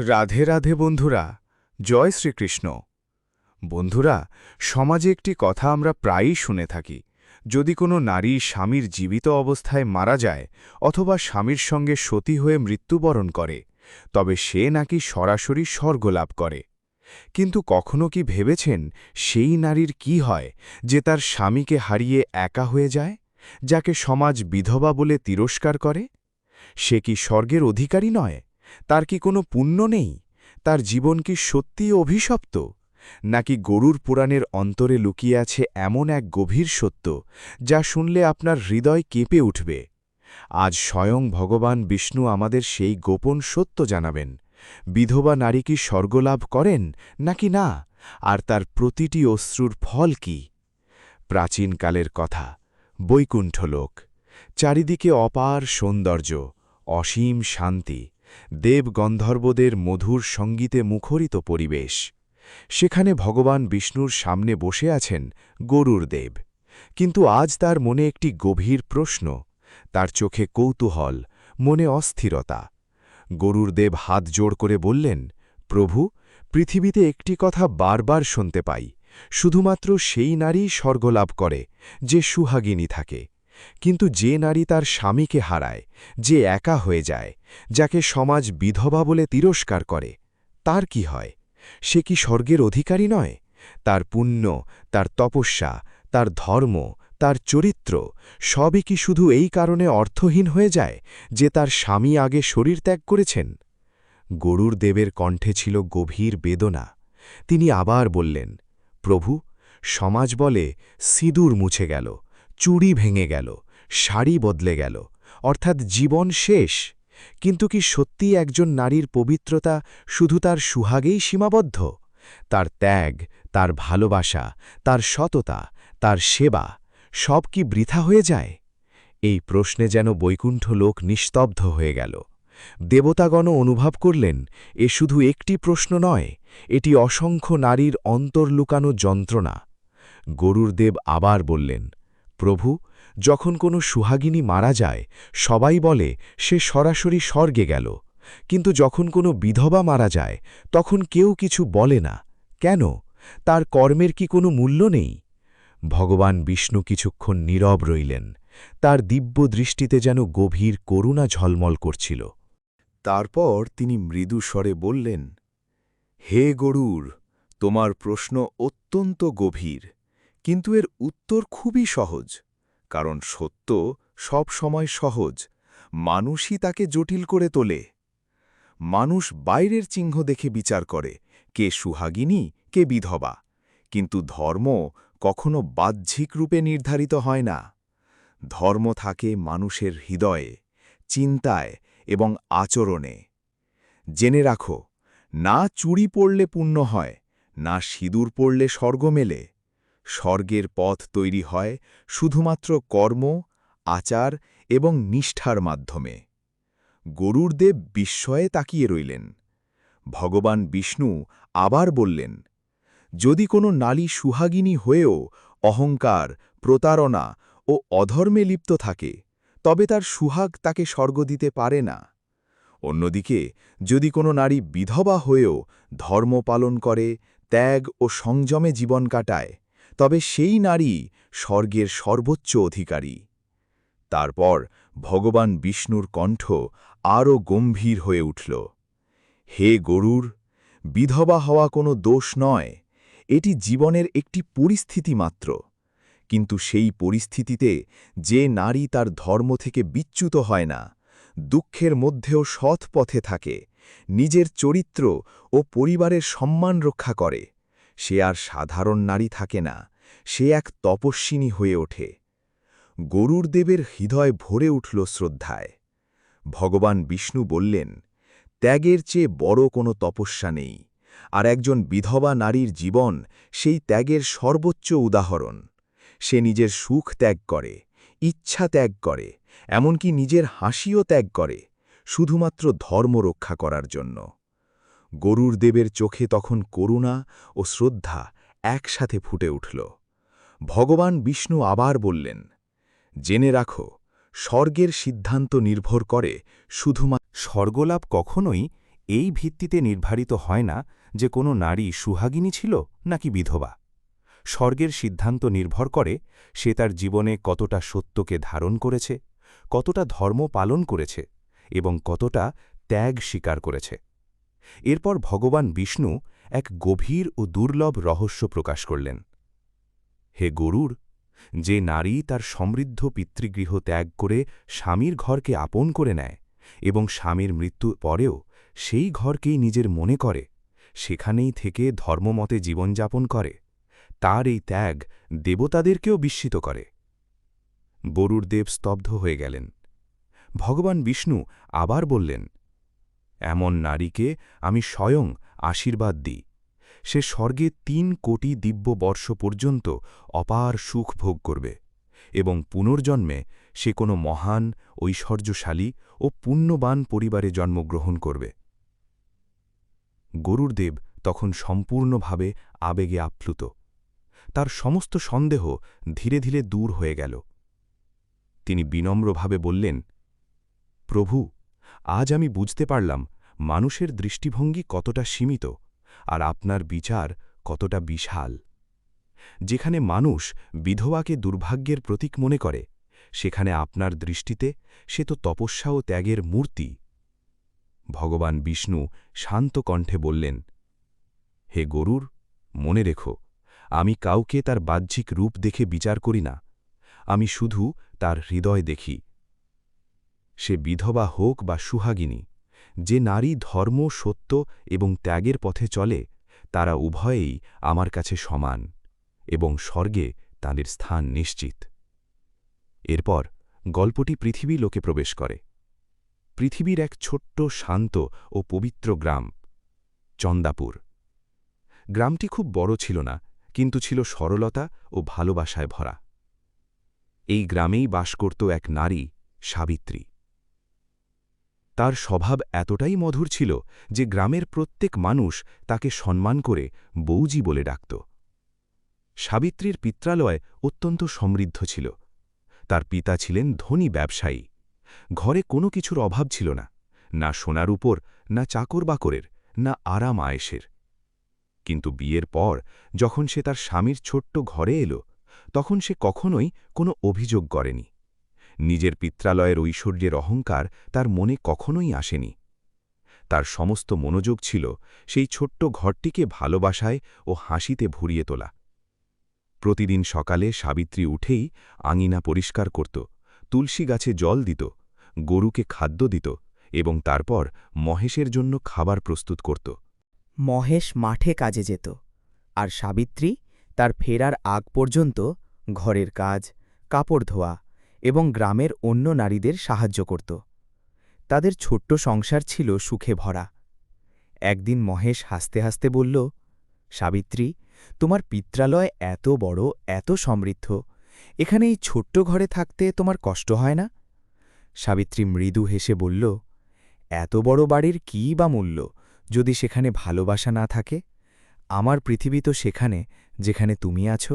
রাধে রাধে বন্ধুরা, জয় শ্রীকৃষ্ণ। বন্ধুরা, সমাজে একটি কথা আমরা প্রায়ই শুনে থাকি। যদি কোনো নারী স্বামীর জীবিত অবস্থায় মারা যায় অথবা স্বামীর সঙ্গে সতী হয়ে মৃত্যুবরণ করে, তবে সে নাকি সরাসরি স্বর্গলাভ করে। কিন্তু কখনো কি ভেবেছেন সেই নারীর কি হয় যে তার স্বামীকে হারিয়ে একা হয়ে যায়, যাকে সমাজ বিধবা বলে তিরস্কার করে? সে কি স্বর্গের অধিকারী নয়? তার কি কোনো পুণ্য নেই? তার জীবন কি সত্যিই অভিশপ্ত? নাকি গরুর পুরাণের অন্তরে লুকিয়ে আছে এমন এক গভীর সত্য, যা শুনলে আপনার হৃদয় কেঁপে উঠবে? আজ স্বয়ং ভগবান বিষ্ণু আমাদের সেই গোপন সত্য জানাবেন। বিধবা নারী কি স্বর্গলাভ করেন নাকি না, আর তার প্রতিটি অশ্রুর ফল কি? প্রাচীনকালের কথা, বৈকুণ্ঠলোক। চারিদিকে অপার সৌন্দর্য, অসীম শান্তি, দেবগন্ধর্বদের মধুর সঙ্গীতে মুখরিত পরিবেশ। সেখানে ভগবান বিষ্ণুর সামনে বসে আছেন গরুর দেব। কিন্তু আজ তার মনে একটি গভীর প্রশ্ন, তার চোখে কৌতূহল, মনে অস্থিরতা। গরুর দেব হাত জোড় করে বললেন, প্রভু, পৃথিবীতে একটি কথা বারবার শুনতে পাই, শুধুমাত্র সেই নারী স্বর্গলাভ করে যে সুহাগিনী থাকে। কিন্তু যে নারী তার স্বামীকে হারায়, যে একা হয়ে যায়, যাকে সমাজ বিধবা বলে তিরস্কার করে, তার কি হয়? সে কি স্বর্গের অধিকারী নয়? তার পুণ্য, তার তপস্যা, তার ধর্ম, তার চরিত্র সবই কি শুধু এই কারণে অর্থহীন হয়ে যায় যে তার স্বামী আগে শরীর ত্যাগ করেছেন? গরুর দেবের কণ্ঠে ছিল গভীর বেদনা। তিনি আবার বললেন, প্রভু, সমাজ বলে সিঁদুর মুছে গেল, চুড়ি ভেঙে গেল, শাড়ি বদলে গেল, অর্থাৎ জীবন শেষ। কিন্তু কি সত্যি একজন নারীর পবিত্রতা শুধু তার সুহাগেই সীমাবদ্ধ? তার ত্যাগ, তার ভালোবাসা, তার সততা, তার সেবা সব কি বৃথা হয়ে যায়? এই প্রশ্নে যেন বৈকুণ্ঠ লোক নিস্তব্ধ হয়ে গেল। দেবতাগণও অনুভব করলেন, এ শুধু একটি প্রশ্ন নয়, এটি অসংখ্য নারীর অন্তর্লুকানো যন্ত্রণা। গরুর দেব আবার বললেন, প্রভু, যখন কোনো সুহাগিনী মারা যায় সবাই বলে সে সরাসরি স্বর্গে গেল, কিন্তু যখন কোনো বিধবা মারা যায় তখন কেউ কিছু বলে না। কেন? তার কর্মের কি কোনো মূল্য নেই? ভগবান বিষ্ণু কিছুক্ষণ নীরব রইলেন। তার দিব্য দৃষ্টিতে যেন গভীর করুণা ঝলমল করছিল। তারপর তিনি মৃদু স্বরে বললেন, হে গরুর, তোমার প্রশ্ন অত্যন্ত গভীর, কিন্তু এর উত্তর খুবই সহজ। কারণ সত্য সব সময় সহজ, মানুষই তাকে জটিল করে তোলে। মানুষ বাইরের চিহ্ন দেখে বিচার করে, কে সুহাগিনী, কে বিধবা। কিন্তু ধর্ম কখনো বাহ্যিক রূপে নির্ধারিত হয় না। ধর্ম থাকে মানুষের হৃদয়ে, চিন্তায় এবং আচরণে। জেনে রাখো, না চুড়ি পড়লে পুণ্য হয়, না সিঁদুর পড়লে স্বর্গ মেলে। স্বর্গের পথ তৈরি হয় শুধুমাত্র কর্ম, আচার এবং নিষ্ঠার মাধ্যমে। গরুর দেব বিস্ময়ে তাকিয়ে রইলেন। ভগবান বিষ্ণু আবার বললেন, যদি কোনো নারী সুহাগিনী হয়েও অহংকার, প্রতারণা ও অধর্মে লিপ্ত থাকে, তবে তার সুহাগ তাকে স্বর্গ দিতে পারে না। অন্যদিকে যদি কোনো নারী বিধবা হয়েও ধর্ম পালন করে, ত্যাগ ও সংযমে জীবন কাটায়, তবে সেই নারী স্বর্গের সর্বোচ্চ অধিকারী। তারপর ভগবান বিষ্ণুর কণ্ঠ আরও গম্ভীর হয়ে উঠল। হে গরুর, বিধবা হওয়া কোনো দোষ নয়, এটি জীবনের একটি পরিস্থিতি মাত্র। কিন্তু সেই পরিস্থিতিতে যে নারী তার ধর্ম থেকে বিচ্যুত হয় না, দুঃখের মধ্যেও সৎ পথে থাকে, নিজের চরিত্র ও পরিবারের সম্মান রক্ষা করে, সে আর সাধারণ নারী থাকে না, সে এক তপস্বিনী হয়ে ওঠে। গরুর দেবের হৃদয় ভরে উঠল শ্রদ্ধায়। ভগবান বিষ্ণু বললেন, ত্যাগের চেয়ে বড় কোনো তপস্যা নেই, আর একজন বিধবা নারীর জীবন সেই ত্যাগের সর্বোচ্চ উদাহরণ। সে নিজের সুখ ত্যাগ করে, ইচ্ছা ত্যাগ করে, এমনকি নিজের হাসিও ত্যাগ করে, শুধুমাত্র ধর্ম রক্ষা করার জন্য। গরুর দেবের চোখে তখন করুণা ও শ্রদ্ধা একসাথে ফুটে উঠল। ভগবান বিষ্ণু আবার বললেন, জেনে রাখো, স্বর্গের সিদ্ধান্ত নির্ভর করে শুধুমাত্র। স্বর্গলাভ কখনোই এই ভিত্তিতে নির্ধারিত হয় না যে কোনো নারী সুহাগিনী ছিল নাকি বিধবা। স্বর্গের সিদ্ধান্ত নির্ভর করে সে তার জীবনে কতটা সত্যকে ধারণ করেছে, কতটা ধর্ম পালন করেছে এবং কতটা ত্যাগ স্বীকার করেছে। এরপর ভগবান বিষ্ণু এক গভীর ও দুর্লভ রহস্য প্রকাশ করলেন। হে গরুর, যে নারী তার সমৃদ্ধ পিতৃগৃহ ত্যাগ করে স্বামীর ঘরকে আপন করে নেয় এবং স্বামীর মৃত্যুর পরেও সেই ঘরকেই নিজের মনে করে, সেখানেই থেকে ধর্মমতে জীবনযাপন করে, তার এই ত্যাগ দেবতাদেরকেও বিস্মিত করে। গরুর দেব স্তব্ধ হয়ে গেলেন। ভগবান বিষ্ণু আবার বললেন, এমন নারীকে আমি স্বয়ং আশীর্বাদ দিই। সে স্বর্গে ৩ কোটি দিব্য বর্ষ পর্যন্ত অপার সুখ ভোগ করবে এবং পুনর্জন্মে সে কোনো মহান, ঐশ্বর্যশালী ও পুণ্যবান পরিবারে জন্মগ্রহণ করবে। গরুর দেব তখন সম্পূর্ণভাবে আবেগে আপ্লুত। তার সমস্ত সন্দেহ ধীরে ধীরে দূর হয়ে গেল। তিনি বিনম্রভাবে বললেন, প্রভু, আজ আমি বুঝতে পারলাম মানুষের দৃষ্টিভঙ্গি কতটা সীমিত আর আপনার বিচার কতটা বিশাল। যেখানে মানুষ বিধবাকে দুর্ভাগ্যের প্রতীক মনে করে, সেখানে আপনার দৃষ্টিতে সে তো তপস্যা ও ত্যাগের মূর্তি। ভগবান বিষ্ণু শান্ত কণ্ঠে বললেন, হে গরুর, মনে রেখো, আমি কাউকে তার বাহ্যিক রূপ দেখে বিচার করি না, আমি শুধু তার হৃদয় দেখি। সে বিধবা হোক বা সুহাগিনী, যে নারী ধর্ম, সত্য এবং ত্যাগের পথে চলে, তারা উভয়েই আমার কাছে সমান এবং স্বর্গে তাদের স্থান নিশ্চিত। এরপর গল্পটি পৃথিবী লোকে প্রবেশ করে। পৃথিবীর এক ছোট্ট, শান্ত ও পবিত্র গ্রাম, চন্দাপুর। গ্রামটি খুব বড় ছিল না, কিন্তু ছিল সরলতা ও ভালোবাসায় ভরা। এই গ্রামেই বাস করত এক নারী, সাবিত্রী। তার স্বভাব এতটাই মধুর ছিল যে গ্রামের প্রত্যেক মানুষ তাকে সম্মান করে বৌজি বলে ডাকত। সাবিত্রীর পিত্রালয় অত্যন্ত সমৃদ্ধ ছিল। তার পিতা ছিলেন ধনী ব্যবসায়ী। ঘরে কোনো কিছুর অভাব ছিল না, না সোনার উপর, না চাকর বাকরের, না আরাম আয়েশের। কিন্তু বিয়ের পর যখন সে তার স্বামীর ছোট্ট ঘরে এলো, তখন সে কখনোই কোনো অভিযোগ করেনি। নিজের পিত্রালয়ের ঐশ্বর্যের অহংকার তার মনে কখনোই আসেনি। তার সমস্ত মনোযোগ ছিল সেই ছোট্ট ঘরটিকে ভালোবাসায় ও হাসিতে ভরিয়ে তোলা। প্রতিদিন সকালে সাবিত্রী উঠেই আঙিনা পরিষ্কার করত, তুলসী গাছে জল দিত, গরুকে খাদ্য দিত এবং তারপর মহেশের জন্য খাবার প্রস্তুত করত। মহেশ মাঠে কাজে যেত, আর সাবিত্রী তার ফেরার আগ পর্যন্ত ঘরের কাজ, কাপড় ধোয়া এবং গ্রামের অন্য নারীদের সাহায্য করত। তাদের ছোট্ট সংসার ছিল সুখে ভরা। একদিন মহেশ হাসতে হাসতে বলল, সাবিত্রী, তোমার পিত্রালয় এত বড়, এত সমৃদ্ধ, এখানে এই ছোট্ট ঘরে থাকতে তোমার কষ্ট হয় না? সাবিত্রী মৃদু হেসে বলল, এত বড় বাড়ির কী বা মূল্য যদি সেখানে ভালোবাসা না থাকে? আমার পৃথিবী তো সেখানে যেখানে তুমি আছো।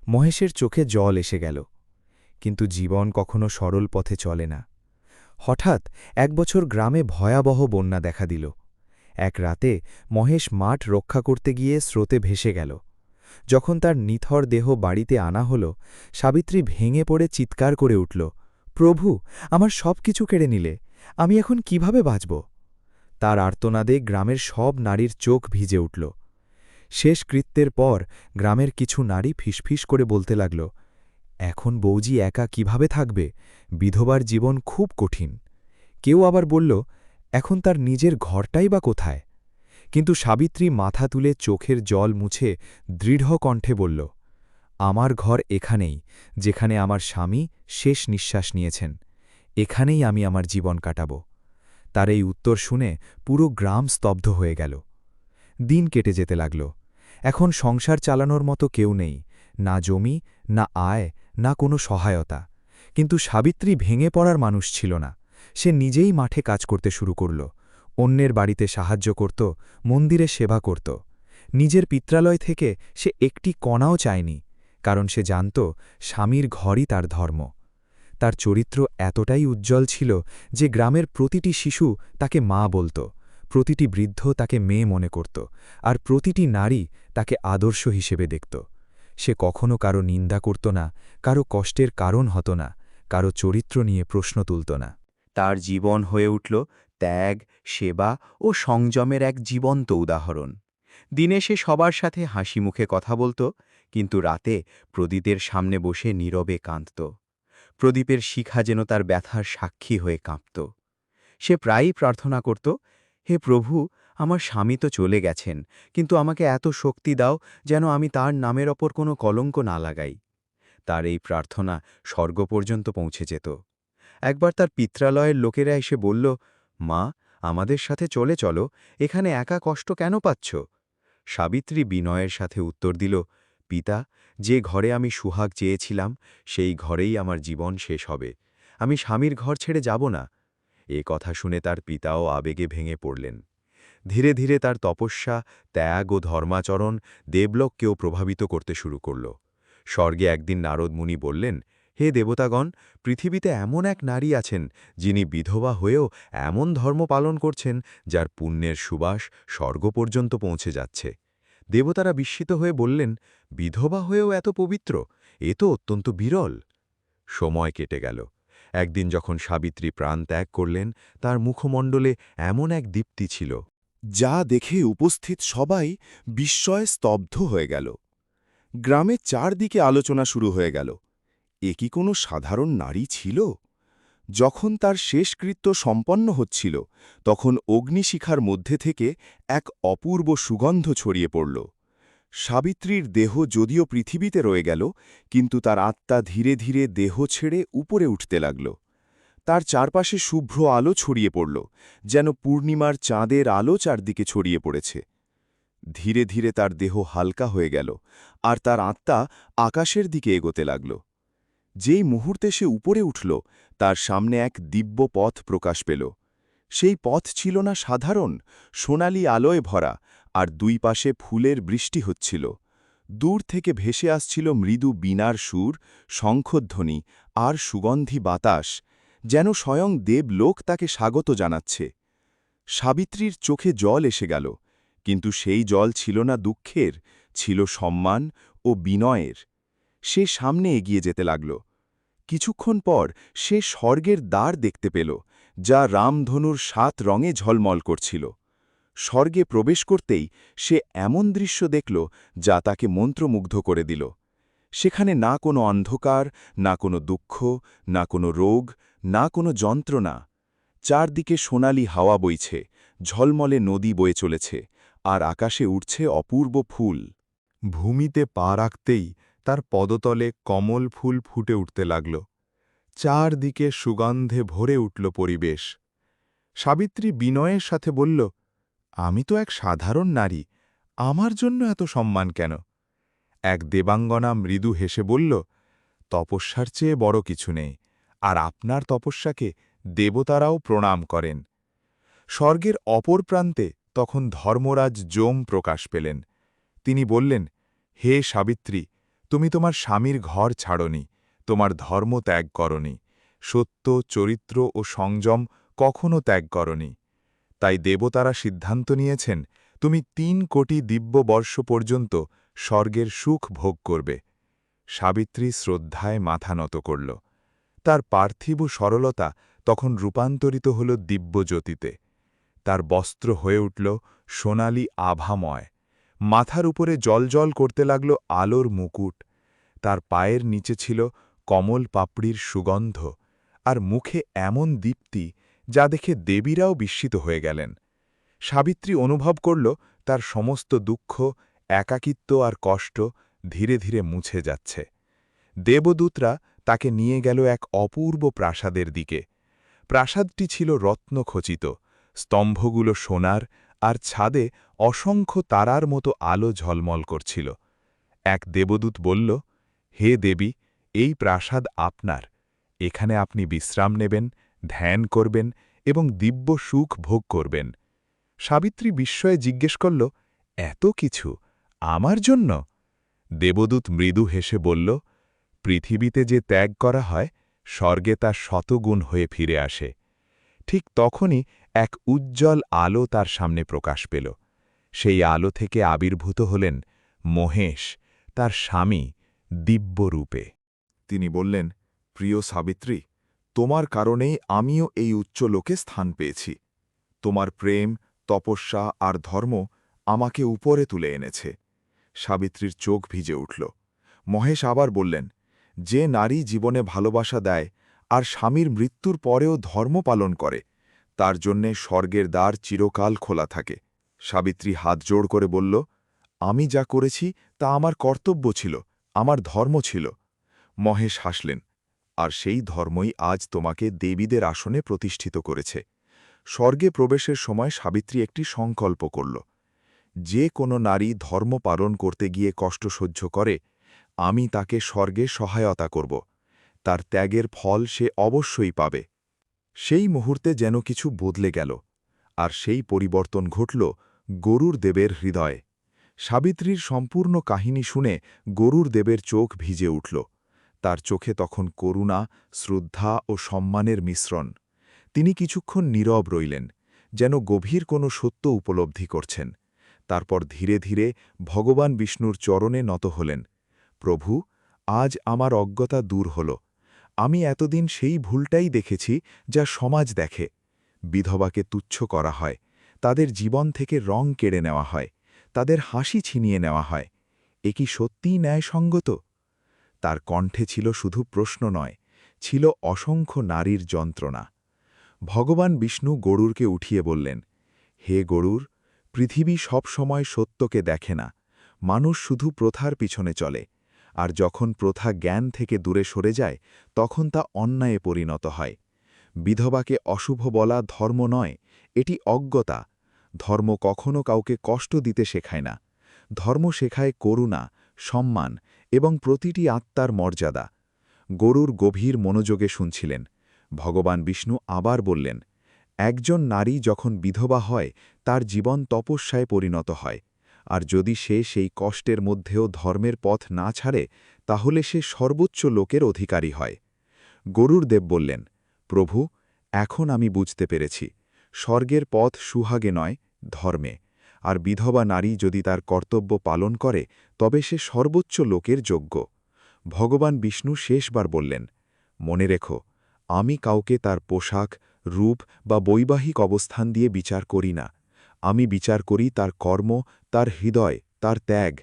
মহেশের চোখে জল এসে গেল। কিন্তু জীবন কখনো সরল পথে চলে না। হঠাৎ এক বছর গ্রামে ভয়াবহ বন্যা দেখা দিল। এক রাতে মহেশ মাঠ রক্ষা করতে গিয়ে স্রোতে ভেসে গেল। যখন তার নিথর দেহ বাড়িতে আনা হল, সাবিত্রী ভেঙে পড়ে চিৎকার করে উঠল, প্রভু, আমার সব কিছু কেড়ে নিলে, আমি এখন কিভাবে বাঁচব? তার আর্তনাদে গ্রামের সব নারীর চোখ ভিজে উঠল। শেষ কৃত্যের পর গ্রামের কিছু নারী ফিসফিস করে বলতে লাগল, এখন বৌজি একা কিভাবে থাকবে? বিধবার জীবন খুব কঠিন। কেউ আবার বলল, এখন তার নিজের ঘরটাই বা কোথায়? কিন্তু সাবিত্রী মাথা তুলে চোখের জল মুছে দৃঢ় কণ্ঠে বলল, আমার ঘর এখানেই, যেখানে আমার স্বামী শেষ নিঃশ্বাস নিয়েছেন। এখানেই আমি আমার জীবন কাটাব। তার এই উত্তর শুনে পুরো গ্রাম স্তব্ধ হয়ে গেল। দিন কেটে যেতে লাগল। এখন সংসার চালানোর মতো কেউ নেই, না জমি, না আয়, না কোনো সহায়তা। কিন্তু সাবিত্রী ভেঙে পড়ার মানুষ ছিল না। সে নিজেই মাঠে কাজ করতে শুরু করল। অন্যের বাড়িতে সাহায্য করত, মন্দিরে সেবা করত। নিজের পিত্রালয় থেকে সে একটি কণাও চায়নি, কারণ সে জানত স্বামীর ঘরই তার ধর্ম। তার চরিত্র এতটাই উজ্জ্বল ছিল যে গ্রামের প্রতিটি শিশু তাকে মা বলত, প্রতিটি বৃদ্ধ তাকে মেয়ে মনে করত, আর প্রতিটি নারী তাকে আদর্শ হিসেবে দেখত। সে কখনো কারো নিন্দা করত না, কারো কষ্টের কারণ হতো না, কারো চরিত্র নিয়ে প্রশ্ন তুলত না। তার জীবন হয়ে উঠল ত্যাগ, সেবা ও সংযমের এক জীবন্ত উদাহরণ। দিনে সে সবার সাথে হাসি মুখে কথা বলত, কিন্তু রাতে প্রদীপের সামনে বসে নীরবে কাঁদত। প্রদীপের শিখা যেন তার ব্যথার সাক্ষী হয়ে কাঁপত। সে প্রায়ই প্রার্থনা করত, হে প্রভু, আমার স্বামী তো চলে গেছেন, কিন্তু আমাকে এত শক্তি দাও যেন আমি তার নামের ওপর কোনো কলঙ্ক না লাগাই। তার এই প্রার্থনা স্বর্গ পর্যন্ত পৌঁছে যেত। একবার তার পিত্রালয়ের লোকেরা এসে বলল, মা, আমাদের সাথে চলে চলো, এখানে একা কষ্ট কেন পাচ্ছ? সাবিত্রী বিনয়ের সাথে উত্তর দিল, পিতা, যে ঘরে আমি সুহাগ চেয়েছিলাম সেই ঘরেই আমার জীবন শেষ হবে। আমি স্বামীর ঘর ছেড়ে যাব না। এ কথা শুনে তার পিতাও আবেগে ভেঙে পড়লেন। ধীরে ধীরে তার তপস্যা, ত্যাগ ও ধর্মাচরণ দেবলোককেও প্রভাবিত করতে শুরু করল। স্বর্গে একদিন নারদ মুনি বললেন, হে দেবতাগণ, পৃথিবীতে এমন এক নারী আছেন যিনি বিধবা হয়েও এমন ধর্ম পালন করছেন যার পুণ্যের সুবাস স্বর্গ পর্যন্ত পৌঁছে যাচ্ছে। দেবতারা বিস্মিত হয়ে বললেন, বিধবা হয়েও এত পবিত্র? এ তো অত্যন্ত বিরল। সময় কেটে গেল। একদিন যখন সাবিত্রী প্রাণ ত্যাগ করলেন, তার মুখমণ্ডলে এমন এক দীপ্তি ছিল যা দেখে উপস্থিত সবাই বিস্ময়ে স্তব্ধ হয়ে গেল। গ্রামে চারদিকে আলোচনা শুরু হয়ে গেল। এ কি কোনো সাধারণ নারী ছিল? যখন তার শেষকৃত্য সম্পন্ন হচ্ছিল, তখন অগ্নিশিখার মধ্যে থেকে এক অপূর্ব সুগন্ধ ছড়িয়ে পড়ল। সাবিত্রীর দেহ যদিও পৃথিবীতে রয়ে গেল, কিন্তু তার আত্মা ধীরে ধীরে দেহ ছেড়ে উপরে উঠতে লাগল। তার চারপাশে শুভ্র আলো ছড়িয়ে পড়ল, যেন পূর্ণিমার চাঁদের আলো চারদিকে ছড়িয়ে পড়েছে। ধীরে ধীরে তার দেহ হালকা হয়ে গেল, আর তার আত্মা আকাশের দিকে এগোতে লাগল। যেই মুহূর্তে সে উপরে উঠল, তার সামনে এক দিব্য পথ প্রকাশ পেল। সেই পথ ছিল না সাধারণ, সোনালি আলোয় ভরা, আর দুই পাশে ফুলের বৃষ্টি হচ্ছিল। দূর থেকে ভেসে আসছিল মৃদু বীণার সুর, শঙ্খধ্বনি আর সুগন্ধি বাতাস, যেন স্বয়ং দেবলোক তাকে স্বাগত জানাচ্ছে। সাবিত্রীর চোখে জল এসে গেল, কিন্তু সেই জল ছিল না দুঃখের, ছিল সম্মান ও বিনয়ের। সে সামনে এগিয়ে যেতে লাগল। কিছুক্ষণ পর সে স্বর্গের দ্বার দেখতে পেল, যা রামধনুর 7 রঙে ঝলমল করছিল। স্বর্গে প্রবেশ করতেই সে এমন দৃশ্য দেখল যা তাকে মন্ত্রমুগ্ধ করে দিল। সেখানে না কোনো অন্ধকার, না কোনো দুঃখ, না কোনো রোগ, না কোনো যন্ত্রণা। চারদিকে সোনালি হাওয়া বইছে, ঝলমলে নদী বয়ে চলেছে, আর আকাশে উঠছে অপূর্ব ফুল। ভূমিতে পা রাখতেই তার পদতলে কমল ফুল ফুটে উঠতে লাগল। চারদিকে সুগন্ধে ভরে উঠল পরিবেশ। সাবিত্রী বিনয়ের সাথে বলল, আমি তো এক সাধারণ নারী, আমার জন্য এত সম্মান কেন? এক দেবাঙ্গনা মৃদু হেসে বলল, তপস্যার চেয়ে বড় কিছু নেই, আর আপনার তপস্যাকে দেবতারাও প্রণাম করেন। স্বর্গের অপর প্রান্তে তখন ধর্মরাজ যম প্রকাশ পেলেন। তিনি বললেন, হে সাবিত্রী, তুমি তোমার স্বামীর ঘর ছাড়নি, তোমার ধর্ম ত্যাগ করনি, সত্য, চরিত্র ও সংযম কখনো ত্যাগ করনি। তাই দেবতারা সিদ্ধান্ত নিয়েছেন, তুমি 3 কোটি দিব্য বর্ষ পর্যন্ত স্বর্গের সুখ ভোগ করবে। সাবিত্রী শ্রদ্ধায় মাথা নত করল। তার পার্থিব সরলতা তখন রূপান্তরিত হল দিব্যজ্যোতিতে। তার বস্ত্র হয়ে উঠল সোনালি আভাময়, মাথার উপরে জলজল করতে লাগল আলোর মুকুট। তার পায়ের নিচে ছিল কমল পাপড়ির সুগন্ধ, আর মুখে এমন দীপ্তি যা দেখে দেবীরাও বিস্মিত হয়ে গেলেন। সাবিত্রী অনুভব করল তার সমস্ত দুঃখ, একাকিত্ব আর কষ্ট ধীরে ধীরে মুছে যাচ্ছে। দেবদূতরা তাকে নিয়ে গেল এক অপূর্ব প্রাসাদের দিকে। প্রাসাদটি ছিল রত্নখচিত, স্তম্ভগুলো সোনার, আর ছাদে অসংখ্য তারার মতো আলো ঝলমল করছিল। এক দেবদূত বলল, হে দেবী, এই প্রাসাদ আপনার। এখানে আপনি বিশ্রাম নেবেন, ধ্যান করবেন এবং দিব্য সুখ ভোগ করবেন। সাবিত্রী বিস্ময়ে জিজ্ঞেস করল, এত কিছু আমার জন্য? দেবদূত মৃদু হেসে বলল, পৃথিবীতে যে ত্যাগ করা হয়, স্বর্গে তা শতগুণ হয়ে ফিরে আসে। ঠিক তখনই এক উজ্জ্বল আলো তার সামনে প্রকাশ পেল। সেই আলো থেকে আবির্ভূত হলেন মহেশ, তার স্বামী, দিব্যরূপে। তিনি বললেন, প্রিয় সাবিত্রী, তোমার কারণেই আমিও এই উচ্চ লোকে স্থান পেয়েছি। তোমার প্রেম, তপস্যা আর ধর্ম আমাকে উপরে তুলে এনেছে। সাবিত্রীর চোখ ভিজে উঠল। মহেশ আবার বললেন, যে নারী জীবনে ভালোবাসা দেয় আর স্বামীর মৃত্যুর পরেও ধর্ম পালন করে, তার জন্যে স্বর্গের দ্বার চিরকাল খোলা থাকে। সাবিত্রী হাত জোড় করে বলল, আমি যা করেছি তা আমার কর্তব্য ছিল, আমার ধর্ম ছিল। মহেশ হাসলেন, আর সেই ধর্মই আজ তোমাকে দেবীদের আসনে প্রতিষ্ঠিত করেছে। স্বর্গে প্রবেশের সময় সাবিত্রী একটি সংকল্প করল, যে কোনো নারী ধর্ম পালন করতে গিয়ে কষ্ট সহ্য করে, আমি তাকে স্বর্গে সহায়তা করব। তার ত্যাগের ফল সে অবশ্যই পাবে। সেই মুহূর্তে যেন কিছু বদলে গেল, আর সেই পরিবর্তন ঘটল গরুর দেবের হৃদয়ে। সাবিত্রীর সম্পূর্ণ কাহিনী শুনে গরুর দেবের চোখ ভিজে উঠল। তার চোখে তখন করুণা, শ্রদ্ধা ও সম্মানের মিশ্রণ। তিনি কিছুক্ষণ নীরব রইলেন, যেন গভীর কোনো সত্য উপলব্ধি করছেন। তারপর ধীরে ধীরে ভগবান বিষ্ণুর চরণে নত হলেন। প্রভু, আজ আমার অজ্ঞতা দূর হল। আমি এতদিন সেই ভুলটাই দেখেছি যা সমাজ দেখে। বিধবাকে তুচ্ছ করা হয়, তাদের জীবন থেকে রং কেড়ে নেওয়া হয়, তাদের হাসি ছিনিয়ে নেওয়া হয়। এ কি সত্যিই ন্যায়সঙ্গত? তার কণ্ঠে ছিল শুধু প্রশ্ন নয়, ছিল অসংখ্য নারীর যন্ত্রণা। ভগবান বিষ্ণু গরুরকে উঠিয়ে বললেন, হে গরুর, পৃথিবী সব সময় সত্যকে দেখে না। মানুষ শুধু প্রথার পিছনে চলে, আর যখন প্রথা জ্ঞান থেকে দূরে সরে যায়, তখন তা অন্যায়ে পরিণত হয়। বিধবাকে অশুভ বলা ধর্ম নয়, এটি অজ্ঞতা। ধর্ম কখনো কাউকে কষ্ট দিতে শেখায় না। ধর্ম শেখায় করুণা, সম্মান এবং প্রতিটি আত্মার মর্যাদা। গরুর গভীর মনোযোগে শুনছিলেন। ভগবান বিষ্ণু আবার বললেন, একজন নারী যখন বিধবা হয়, তার জীবন তপস্যায় পরিণত হয়। আর যদি সে সেই কষ্টের মধ্যেও ধর্মের পথ না ছাড়ে, তাহলে সে সর্বোচ্চ লোকের অধিকারী হয়। গরুর দেব বললেন, প্রভু, এখন আমি বুঝতে পেরেছি, স্বর্গের পথ সুহাগে নয়, ধর্মে। আর বিধবা নারী যদি তার কর্তব্য পালন করে, তবে সে সর্বোচ্চ লোকের যোগ্য। ভগবান বিষ্ণু শেষবার বললেন, মনে রেখো, আমি কাউকে তার পোশাক, রূপ বা বৈবাহিক অবস্থান দিয়ে বিচার করি না। আমি বিচার করি তার কর্ম, তার হৃদয়, তার ত্যাগ।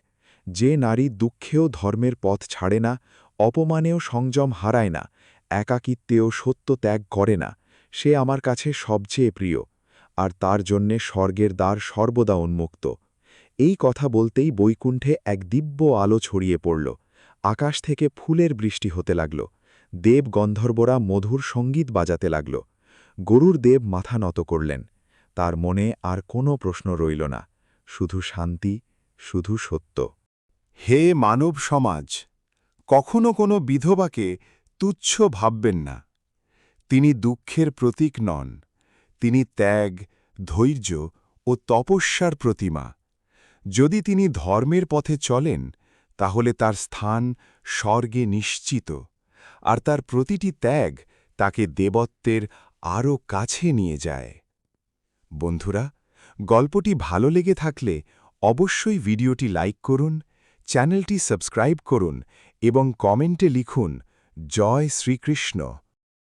যে নারী দুঃখেও ধর্মের পথ ছাড়ে না, অপমানেও সংযম হারায় না, একাকিত্বেও সত্য ত্যাগ করে না, সে আমার কাছে সবচেয়ে প্রিয়, আর তার জন্যে স্বর্গের দ্বার সর্বদা উন্মুক্ত। এই কথা বলতেই বৈকুণ্ঠে এক দিব্য আলো ছড়িয়ে পড়ল। আকাশ থেকে ফুলের বৃষ্টি হতে লাগল। দেব গন্ধর্বরা মধুর সঙ্গীত বাজাতে লাগল। গরুর দেব মাথা নত করলেন। তার মনে আর কোনো প্রশ্ন রইল না, শুধু শান্তি, শুধু সত্য। হে মানব সমাজ, কখনো কোনো বিধবাকে তুচ্ছ ভাববেন না। তিনি দুঃখের প্রতীক নন, তিনি ত্যাগ, ধৈর্য ও তপস্যার প্রতিমা। যদি তিনি ধর্মের পথে চলেন, তাহলে তার স্থান স্বর্গে নিশ্চিত, আর তার প্রতিটি ত্যাগ তাকে দেবত্বের আরও কাছে নিয়ে যায়। বন্ধুরা, গল্পটি ভালো লেগে থাকলে অবশ্যই ভিডিওটি লাইক করুন, চ্যানেলটি সাবস্ক্রাইব করুন এবং কমেন্টে লিখুন, জয় শ্রীকৃষ্ণ।